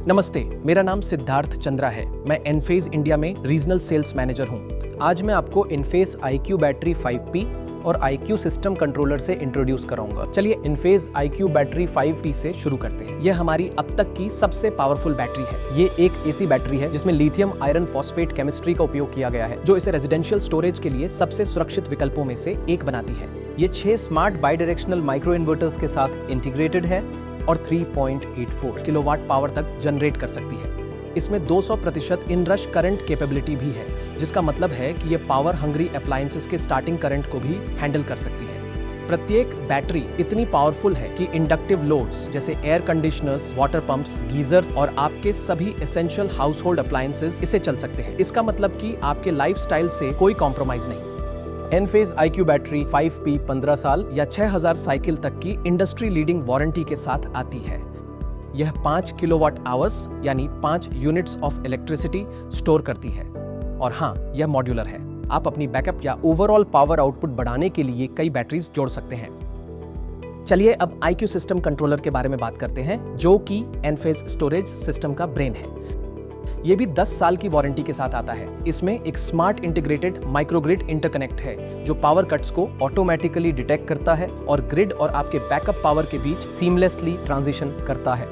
नमस्ते, मेरा नाम सिद्धार्थ चंद्रा है। मैं एनफेज इंडिया में रीजनल सेल्स मैनेजर हूँ। आज मैं आपको इनफेज IQ बैटरी 5P और IQ सिस्टम कंट्रोलर से इंट्रोड्यूस कराऊंगा। चलिए इनफेज IQ बैटरी 5P से शुरू करते हैं। यह हमारी अब तक की सबसे पावरफुल बैटरी है। ये एक AC बैटरी है जिसमें लिथियम आयरन फॉस्फेट केमिस्ट्री का उपयोग किया गया है, जो इसे रेजिडेंशियल स्टोरेज के लिए सबसे सुरक्षित विकल्पों में से एक बनाती है। ये 6 स्मार्ट बाइडायरेक्शनल माइक्रो इन्वर्टर्स के साथ इंटीग्रेटेड है और 3.84 किलोवाट पावर तक जनरेट कर सकती है। इसमें 200% इन रश करंट कैपेबिलिटी भी है, जिसका मतलब है कि ये पावर हंग्री अप्लायंसेस के स्टार्टिंग करंट को भी हैंडल कर सकती है। प्रत्येक बैटरी इतनी पावरफुल है कि इंडक्टिव लोड्स जैसे air conditioners, water pumps, geysers और आपके सभी एसेंशियल हाउस होल्ड अप्लायंसेस इसे चल सकते हैं। इसका मतलब कि आपके लाइफस्टाइल से कोई कॉम्प्रोमाइज नहीं। एनफेज IQ बैटरी 5P 15 साल या 6000 साइकिल तक की इंडस्ट्री लीडिंग वारंटी के साथ आती है। यह 5 किलोवाट आवर्स यानी 5 यूनिट्स ऑफ इलेक्ट्रिसिटी स्टोर करती है। और हाँ, यह मॉड्यूलर है। आप अपनी बैकअप या ओवरऑल पावर आउटपुट बढ़ाने के लिए कई बैटरीज जोड़ सकते हैं। चलिए अब IQ सिस्टम कंट्रोलर के बारे में बात करते हैं, जो कि एनफेज स्टोरेज सिस्टम का ब्रेन है। ये भी 10 साल की वारंटी के साथ आता है। इसमें एक स्मार्ट इंटीग्रेटेड माइक्रोग्रिड इंटरकनेक्ट है, जो पावर कट्स को ऑटोमेटिकली डिटेक्ट करता है और ग्रिड और आपके बैकअप पावर के बीच सीमलेसली ट्रांजिशन करता है।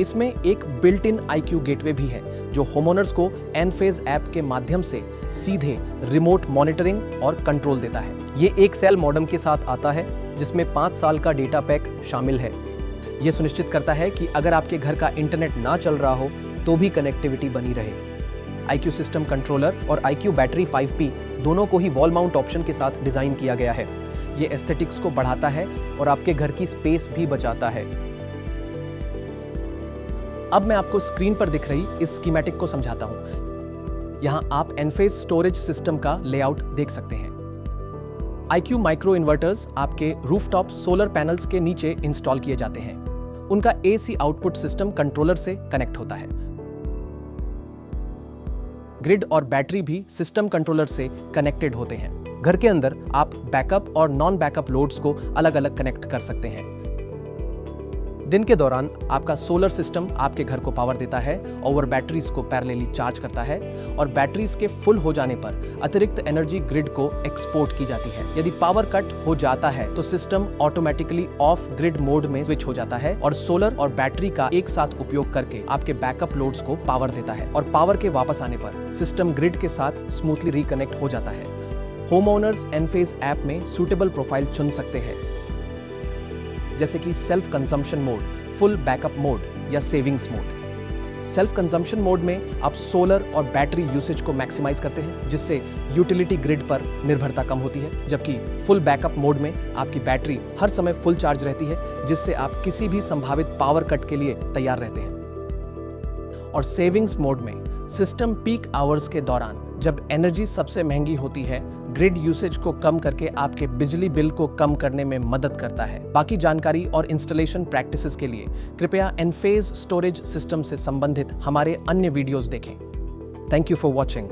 इसमें एक बिल्ट इन IQ गेटवे भी है, जो होमओनर्स को एनफेज ऐप के माध्यम से सीधे रिमोट मॉनिटरिंग और कंट्रोल देता है। ये एक सेल मॉडेम के साथ आता है, जिसमें 5 साल का डेटा पैक शामिल है। यह सुनिश्चित करता है कि अगर आपके घर का इंटरनेट ना चल रहा हो तो भी कनेक्टिविटी बनी रहे। IQ सिस्टम कंट्रोलर और IQ बैटरी 5P दोनों को ही वॉल माउंट ऑप्शन के साथ डिजाइन किया गया है। ये एस्थेटिक्स को बढ़ाता है और आपके घर की स्पेस भी बचाता है। अब मैं आपको स्क्रीन पर दिख रही इस स्कीमेटिक को समझाता हूं। यहां आप एनफेज स्टोरेज सिस्टम का लेआउट देख सकते हैं। IQ माइक्रो इन्वर्टर्स आपके रूफटॉप सोलर पैनल्स के नीचे इंस्टॉल किए जाते हैं। उनका AC आउटपुट सिस्टम कंट्रोलर से कनेक्ट होता है। ग्रिड और बैटरी भी सिस्टम कंट्रोलर से कनेक्टेड होते हैं। घर के अंदर आप बैकअप और नॉन बैकअप लोड्स को अलग अलग कनेक्ट कर सकते हैं। दिन के दौरान आपका सोलर सिस्टम आपके घर को पावर देता है, और बैटरीज को पैरेलली चार्ज करता है, और बैटरीज के फुल हो जाने पर अतिरिक्त एनर्जी ग्रिड को एक्सपोर्ट की जाती है। यदि पावर कट हो जाता है तो system automatically off grid mode में स्विच हो जाता है और सोलर और बैटरी का एक साथ उपयोग करके आपके बैकअप लोड्स को पावर देता है, और पावर के वापस आने पर सिस्टम ग्रिड के साथ स्मूथली रिकनेक्ट हो जाता है। होम ओनर्स एनफेज ऐप में सूटेबल प्रोफाइल चुन सकते हैं, जैसे कि self consumption mode, full backup mode या savings mode. Self consumption mode में आप सोलर और बैटरी यूसेज को मैक्सिमाइज करते हैं, जिससे यूटिलिटी ग्रिड पर निर्भरता कम होती है, जबकि फुल बैकअप मोड में आपकी बैटरी हर समय फुल चार्ज रहती है, जिससे आप किसी भी संभावित पावर कट के लिए तैयार रहते हैं। और सेविंग्स मोड में सिस्टम पीक आवर्स के दौरान, जब एनर्जी सबसे महंगी होती है, ग्रिड यूसेज को कम करके आपके बिजली बिल को कम करने में मदद करता है। बाकी जानकारी और इंस्टॉलेशन प्रैक्टिसेस के लिए कृपया एनफेज स्टोरेज सिस्टम से संबंधित हमारे अन्य वीडियोस देखें। Thank you for watching.